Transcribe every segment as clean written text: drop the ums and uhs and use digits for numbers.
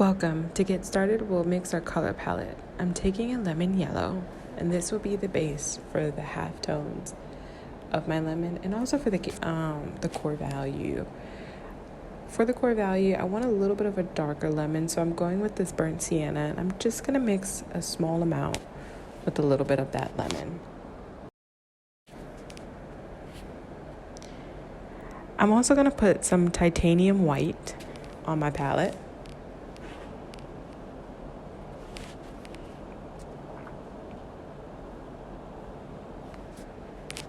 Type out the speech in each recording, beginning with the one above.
Welcome. To get started, we'll mix our color palette. I'm taking a lemon yellow, and this will be the base for the halftones of my lemon, and also for the core value. For the core value, I want a little bit of a darker lemon, so I'm going with this burnt sienna, and I'm just gonna mix a small amount with a little bit of that lemon. I'm also gonna put some titanium white on my palette.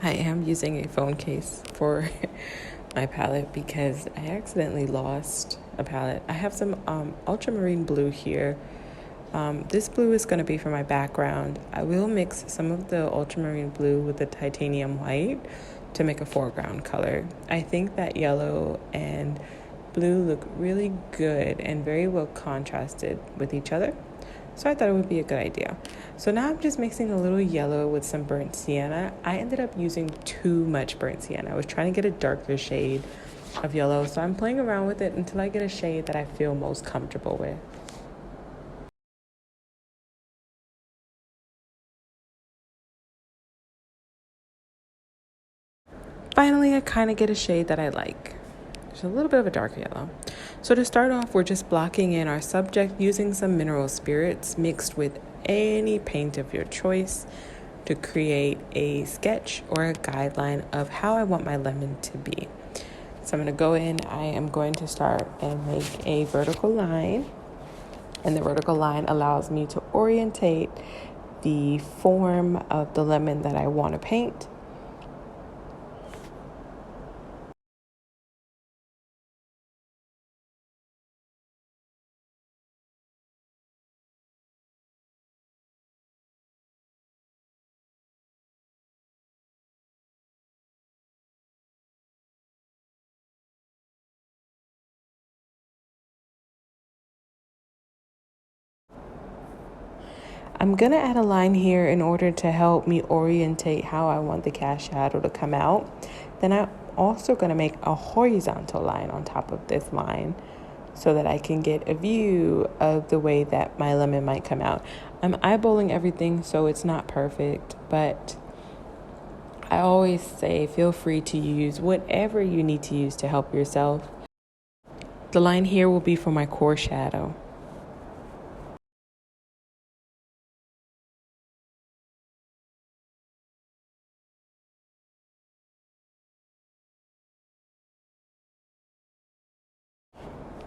I am using a phone case for my palette because I accidentally lost a palette. I have some ultramarine blue here. This blue is going to be for my background. I will mix some of the ultramarine blue with the titanium white to make a foreground color. I think that yellow and blue look really good and very well contrasted with each other. So I thought it would be a good idea. So now I'm just mixing a little yellow with some burnt sienna. I ended up using too much burnt sienna. I was trying to get a darker shade of yellow. So I'm playing around with it until I get a shade that I feel most comfortable with. Finally, I kind of get a shade that I like. There's a little bit of a darker yellow. So to start off, we're just blocking in our subject using some mineral spirits mixed with any paint of your choice to create a sketch or a guideline of how I want my lemon to be. So I'm going to go in, I am going to start and make a vertical line. And the vertical line allows me to orientate the form of the lemon that I want to paint. I'm going to add a line here in order to help me orientate how I want the cast shadow to come out. Then I'm also going to make a horizontal line on top of this line so that I can get a view of the way that my lemon might come out. I'm eyeballing everything, so it's not perfect, but I always say feel free to use whatever you need to use to help yourself. The line here will be for my core shadow.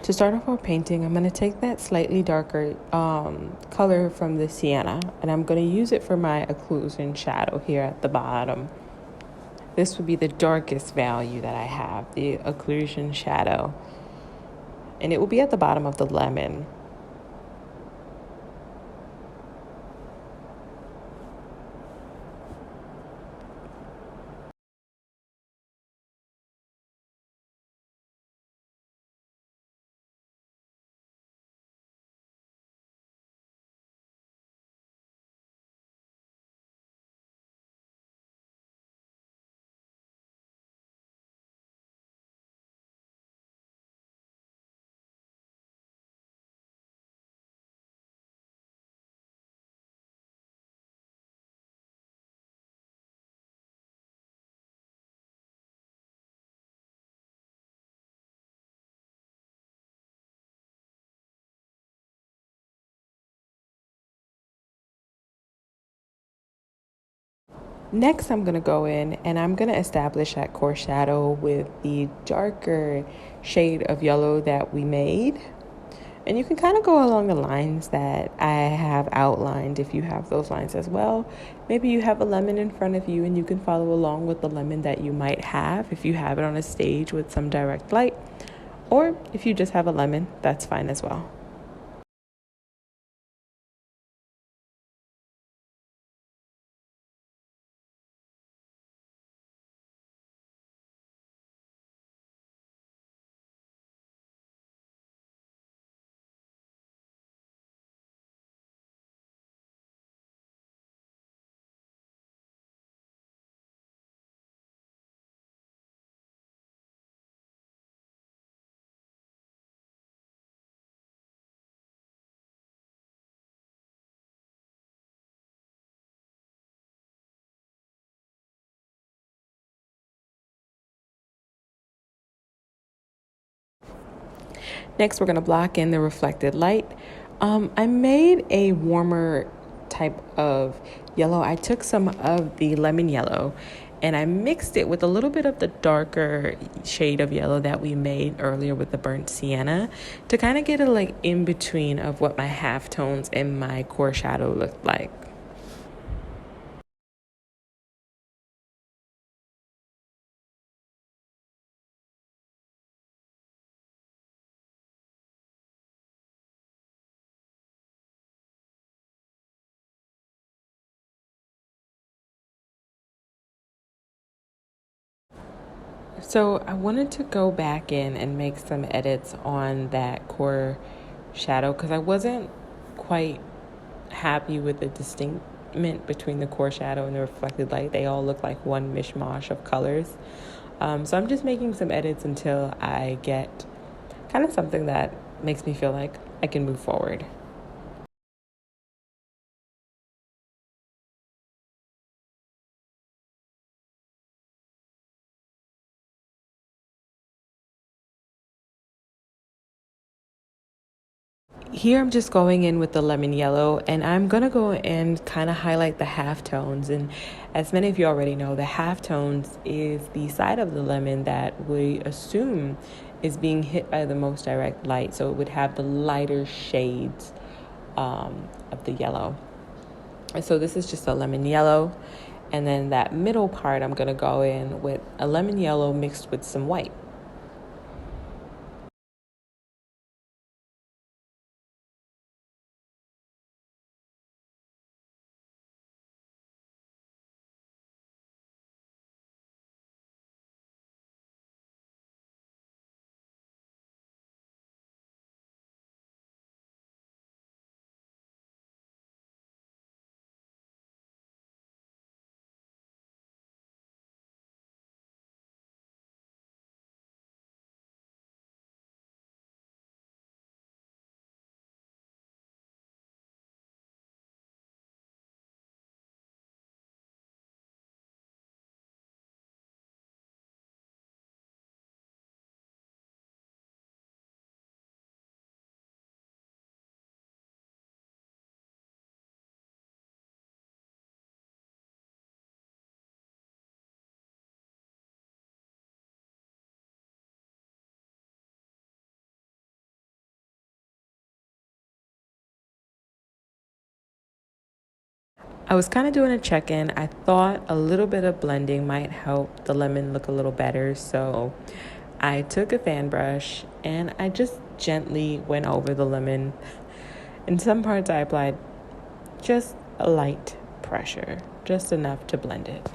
To start off our painting, I'm going to take that slightly darker color from the sienna, and I'm going to use it for my occlusion shadow here at the bottom. This would be the darkest value that I have, the occlusion shadow, and it will be at the bottom of the lemon. Next, I'm going to go in and I'm going to establish that core shadow with the darker shade of yellow that we made. And you can kind of go along the lines that I have outlined if you have those lines as well. Maybe you have a lemon in front of you and you can follow along with the lemon that you might have if you have it on a stage with some direct light. Or if you just have a lemon, that's fine as well. Next, we're going to block in the reflected light. I made a warmer type of yellow. I took some of the lemon yellow and I mixed it with a little bit of the darker shade of yellow that we made earlier with the burnt sienna to kind of get a like in between of what my halftones and my core shadow looked like. So I wanted to go back in and make some edits on that core shadow because I wasn't quite happy with the distinctment between the core shadow and the reflected light. They all look like one mishmash of colors. So I'm just making some edits until I get kind of something that makes me feel like I can move forward. Here I'm just going in with the lemon yellow and I'm going to go and kind of highlight the halftones. And as many of you already know, the halftones is the side of the lemon that we assume is being hit by the most direct light. So it would have the lighter shades of the yellow. And so this is just a lemon yellow. And then that middle part, I'm going to go in with a lemon yellow mixed with some white. I was kind of doing a check-in. I thought a little bit of blending might help the lemon look a little better. So I took a fan brush and I just gently went over the lemon. In some parts I applied just a light pressure, just enough to blend it.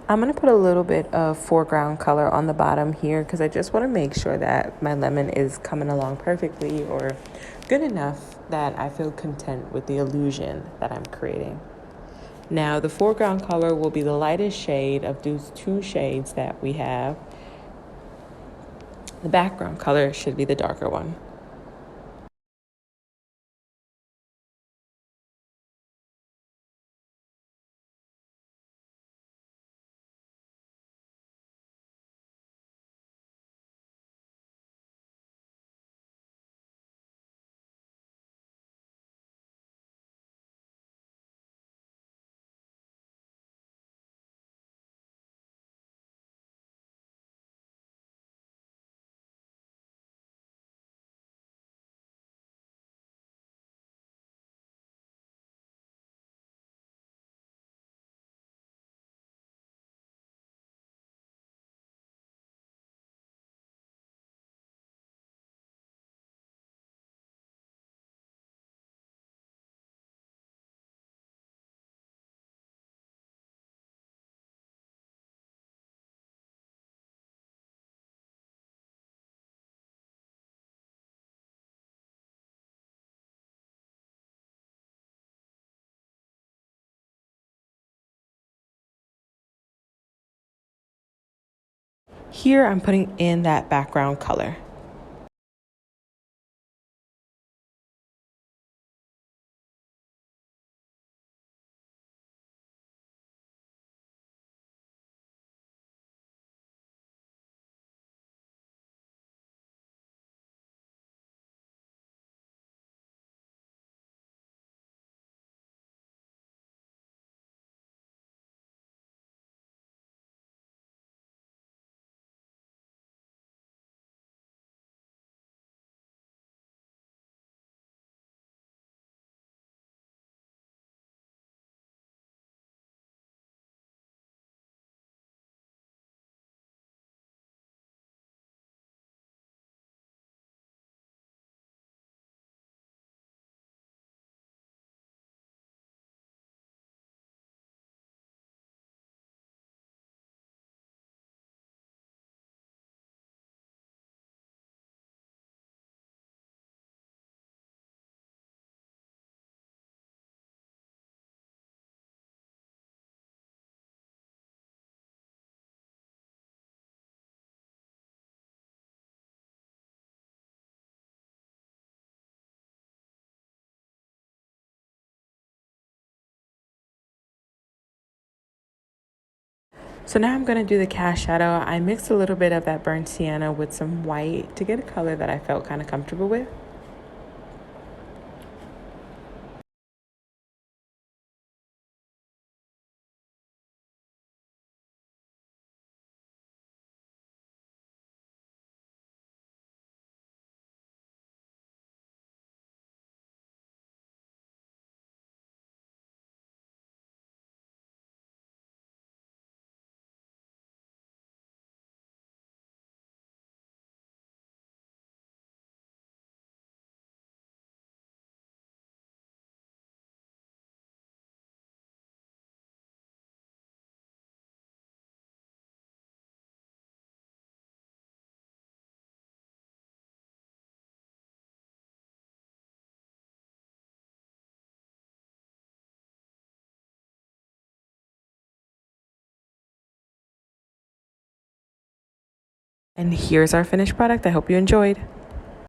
I'm going to put a little bit of foreground color on the bottom here because I just want to make sure that my lemon is coming along perfectly or good enough that I feel content with the illusion that I'm creating. Now, the foreground color will be the lightest shade of those two shades that we have. The background color should be the darker one. Here I'm putting in that background color. So now I'm going to do the cast shadow. I mixed a little bit of that burnt sienna with some white to get a color that I felt kind of comfortable with. And here's our finished product. I hope you enjoyed.